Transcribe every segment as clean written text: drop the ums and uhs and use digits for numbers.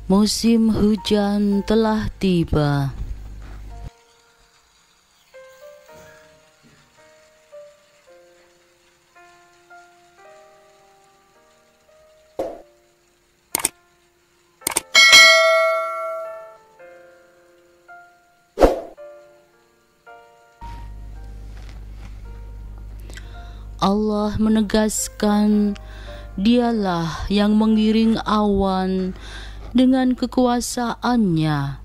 Musim hujan telah tiba. Allah menegaskan, Dialah yang mengiring awan dengan kekuasaannya.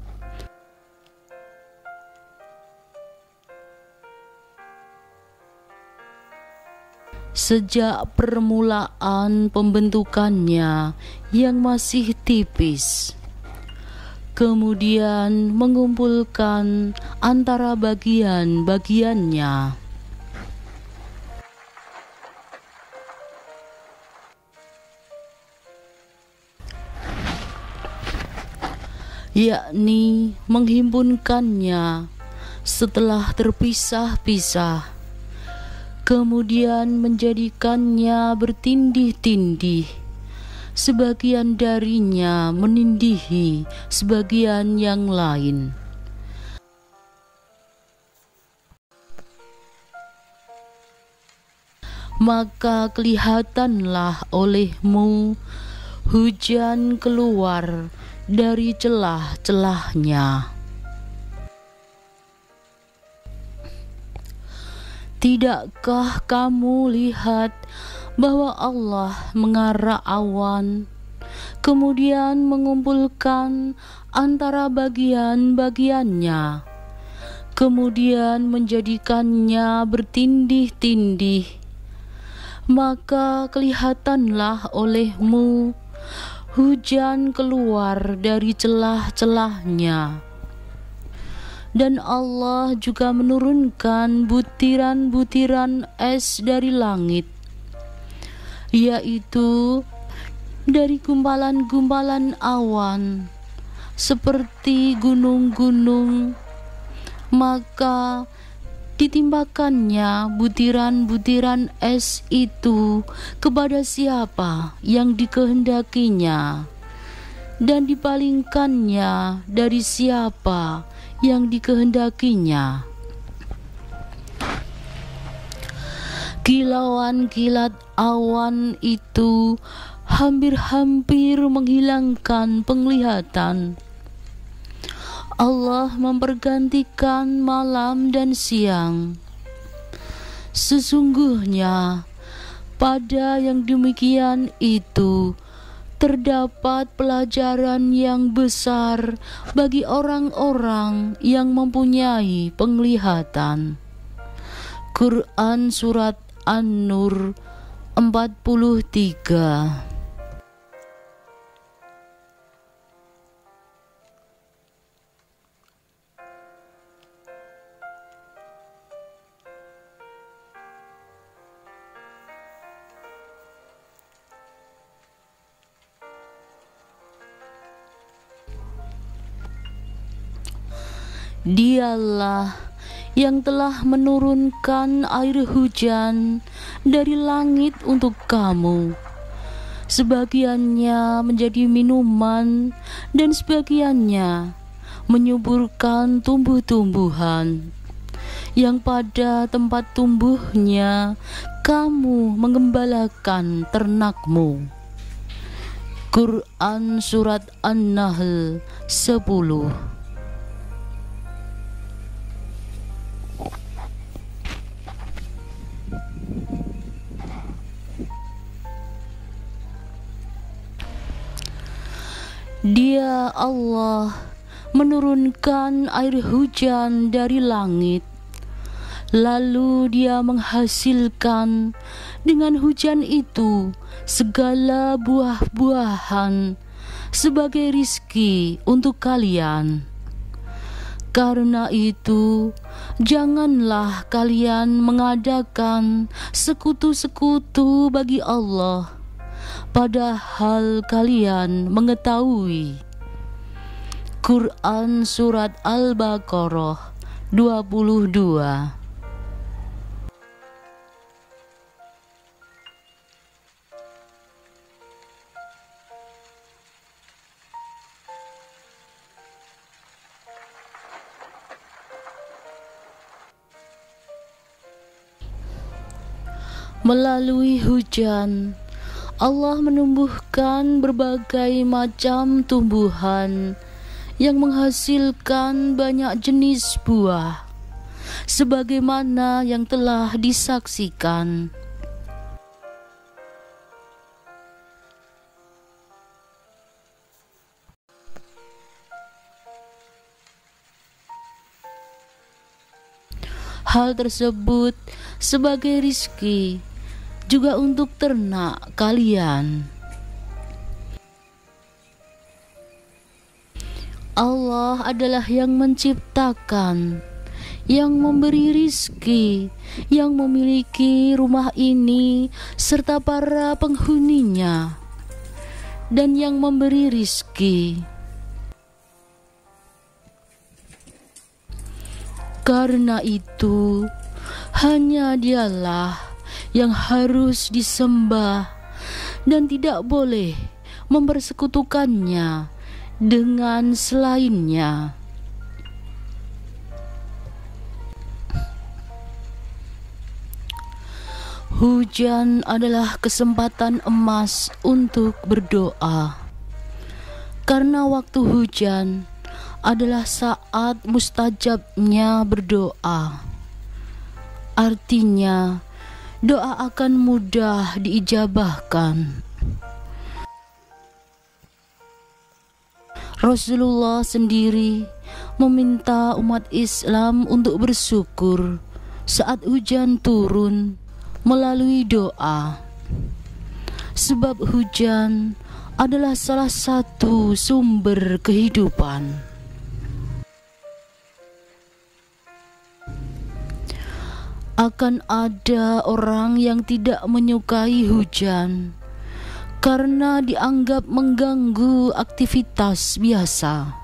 Sejak permulaan pembentukannya yang masih tipis, kemudian mengumpulkan antara bagian-bagiannya, yakni menghimpunkannya setelah terpisah-pisah, kemudian menjadikannya bertindih-tindih, sebagian darinya menindihi sebagian yang lain. Maka kelihatanlah olehmu hujan keluar dari celah-celahnya. Tidakkah kamu lihat bahwa Allah mengarak awan, kemudian mengumpulkan antara bagian-bagiannya, kemudian menjadikannya bertindih-tindih? Maka kelihatanlah olehmu hujan keluar dari celah-celahnya. Dan Allah juga menurunkan butiran-butiran es dari langit, yaitu dari gumpalan-gumpalan awan seperti gunung-gunung. Maka ditimbakannya butiran-butiran es itu kepada siapa yang dikehendakinya, dan dipalingkannya dari siapa yang dikehendakinya. Kilauan kilat awan itu hampir-hampir menghilangkan penglihatan. Allah mempergantikan malam dan siang. Sesungguhnya pada yang demikian itu terdapat pelajaran yang besar bagi orang-orang yang mempunyai penglihatan. Quran Surat An-Nur 43. Dialah yang telah menurunkan air hujan dari langit untuk kamu, sebagiannya menjadi minuman dan sebagiannya menyuburkan tumbuh-tumbuhan yang pada tempat tumbuhnya kamu mengembalakan ternakmu. Quran Surat An-Nahl 10. Dia Allah menurunkan air hujan dari langit, lalu Dia menghasilkan dengan hujan itu segala buah-buahan sebagai rizki untuk kalian. Karena itu, janganlah kalian mengadakan sekutu-sekutu bagi Allah, padahal kalian mengetahui. Quran Surat Al-Baqarah 22. Melalui hujan, Allah menumbuhkan berbagai macam tumbuhan yang menghasilkan banyak jenis buah, sebagaimana yang telah disaksikan. Hal tersebut sebagai rizki juga untuk ternak kalian. Allah adalah yang menciptakan, yang memberi rizki, yang memiliki rumah ini serta para penghuninya, dan yang memberi rizki. Karena itu, hanya Dialah yang harus disembah dan tidak boleh mempersekutukannya dengan selainnya. Hujan adalah kesempatan emas untuk berdoa, karena waktu hujan adalah saat mustajabnya berdoa. Artinya, doa akan mudah diijabahkan. Rasulullah sendiri meminta umat Islam untuk bersyukur saat hujan turun melalui doa, sebab hujan adalah salah satu sumber kehidupan. Akan ada orang yang tidak menyukai hujan karena dianggap mengganggu aktivitas biasa.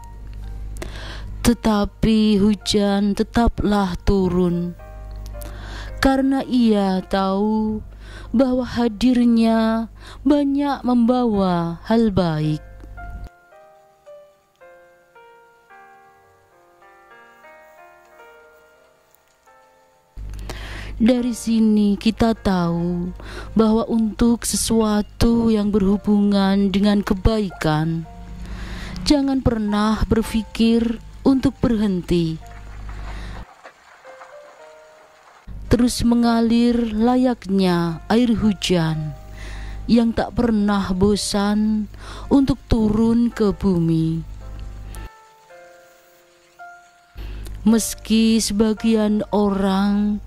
Tetapi hujan tetaplah turun karena ia tahu bahwa hadirnya banyak membawa hal baik. Dari sini kita tahu bahwa untuk sesuatu yang berhubungan dengan kebaikan, jangan pernah berpikir untuk berhenti. Terus mengalir layaknya air hujan yang tak pernah bosan untuk turun ke bumi. Meski sebagian orang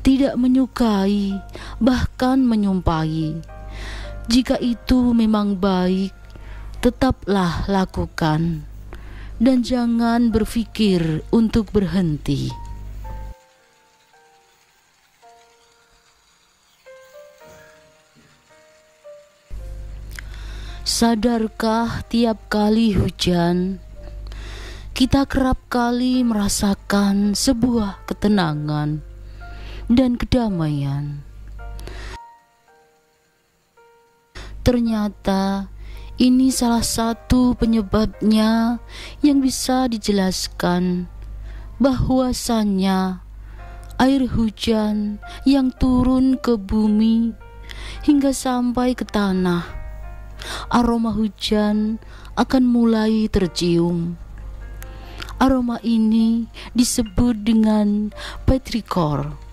tidak menyukai, bahkan menyumpahi, jika itu memang baik, tetaplah lakukan dan jangan berpikir untuk berhenti. Sadarkah tiap kali hujan, kita kerap kali merasakan sebuah ketenangan dan kedamaian. Ternyata ini salah satu penyebabnya yang bisa dijelaskan, bahwasannya air hujan yang turun ke bumi hingga sampai ke tanah, aroma hujan akan mulai tercium. Aroma ini disebut dengan petrichor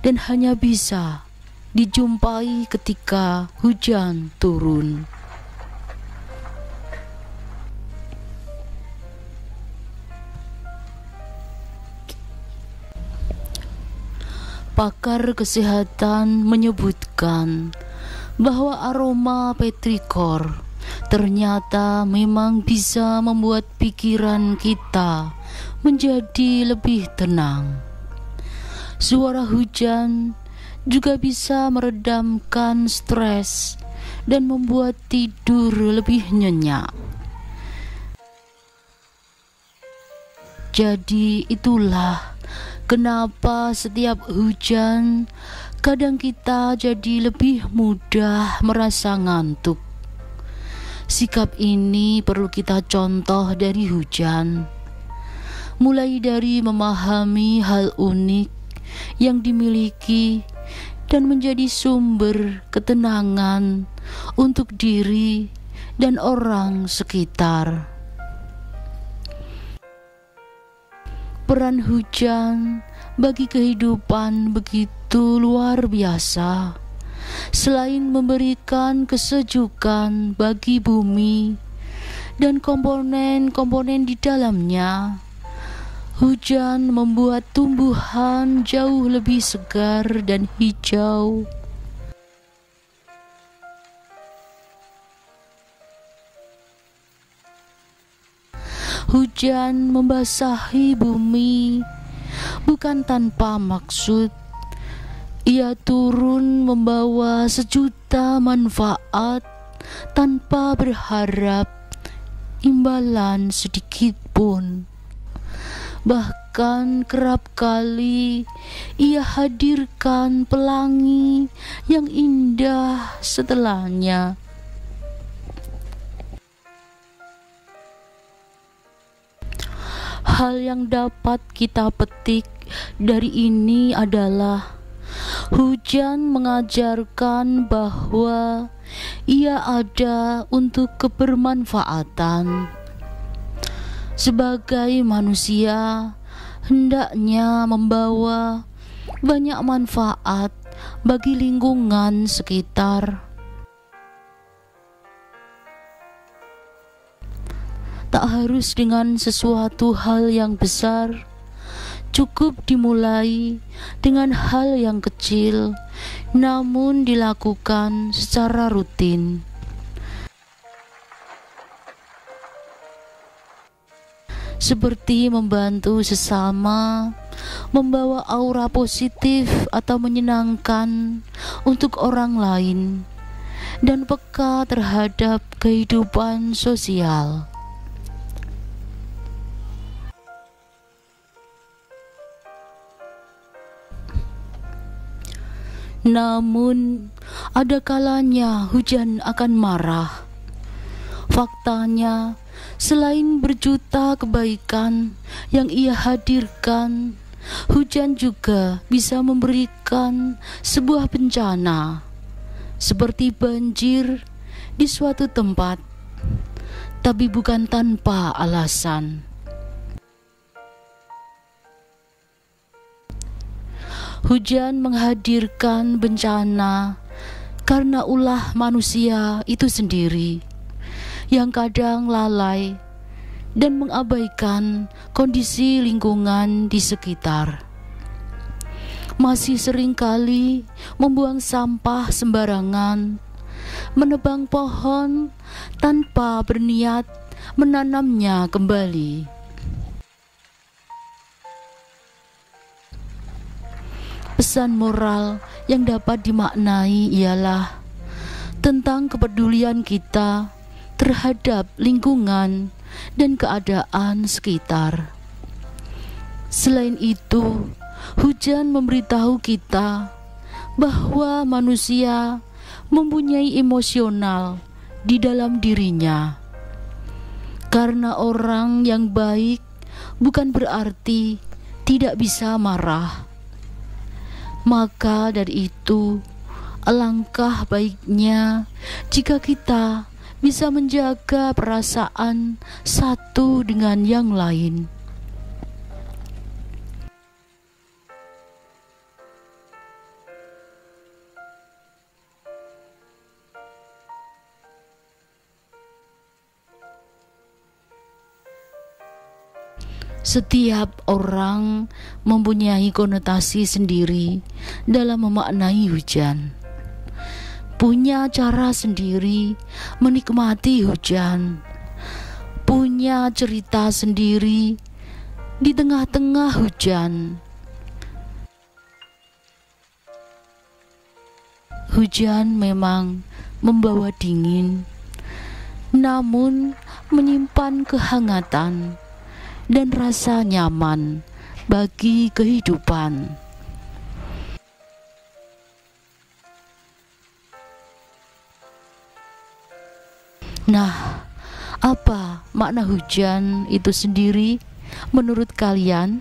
dan hanya bisa dijumpai ketika hujan turun. Pakar kesehatan menyebutkan bahwa aroma petrichor ternyata memang bisa membuat pikiran kita menjadi lebih tenang. Suara hujan juga bisa meredamkan stres dan membuat tidur lebih nyenyak. Jadi itulah kenapa setiap hujan kadang kita jadi lebih mudah merasa ngantuk. Sikap ini perlu kita contoh dari hujan, mulai dari memahami hal unik yang dimiliki dan menjadi sumber ketenangan untuk diri dan orang sekitar. Peran hujan bagi kehidupan begitu luar biasa. Selain memberikan kesejukan bagi bumi dan komponen-komponen di dalamnya, hujan membuat tumbuhan jauh lebih segar dan hijau. Hujan membasahi bumi bukan tanpa maksud. Ia turun membawa sejuta manfaat tanpa berharap imbalan sedikit pun. Bahkan kerap kali ia hadirkan pelangi yang indah setelahnya. Hal yang dapat kita petik dari ini adalah hujan mengajarkan bahwa ia ada untuk kebermanfaatan. Sebagai manusia, hendaknya membawa banyak manfaat bagi lingkungan sekitar. Tak harus dengan sesuatu hal yang besar, cukup dimulai dengan hal yang kecil, namun dilakukan secara rutin. Seperti membantu sesama, membawa aura positif atau menyenangkan untuk orang lain, dan peka terhadap kehidupan sosial. Namun, ada kalanya hujan akan marah. Faktanya, selain berjuta kebaikan yang ia hadirkan, hujan juga bisa memberikan sebuah bencana, seperti banjir di suatu tempat, tapi bukan tanpa alasan. Hujan menghadirkan bencana karena ulah manusia itu sendiri yang kadang lalai dan mengabaikan kondisi lingkungan di sekitar. Masih seringkali membuang sampah sembarangan, menebang pohon tanpa berniat menanamnya kembali. Pesan moral yang dapat dimaknai ialah tentang kepedulian kita terhadap lingkungan dan keadaan sekitar. Selain itu, hujan memberitahu kita bahwa manusia mempunyai emosional di dalam dirinya. Karena orang yang baik bukan berarti tidak bisa marah. Maka dari itu, alangkah baiknya jika kita bisa menjaga perasaan satu dengan yang lain. Setiap orang mempunyai konotasi sendiri dalam memaknai hujan. Punya cara sendiri menikmati hujan. Punya cerita sendiri di tengah-tengah hujan. Hujan memang membawa dingin, namun menyimpan kehangatan dan rasa nyaman bagi kehidupan. Nah, apa makna hujan itu sendiri menurut kalian?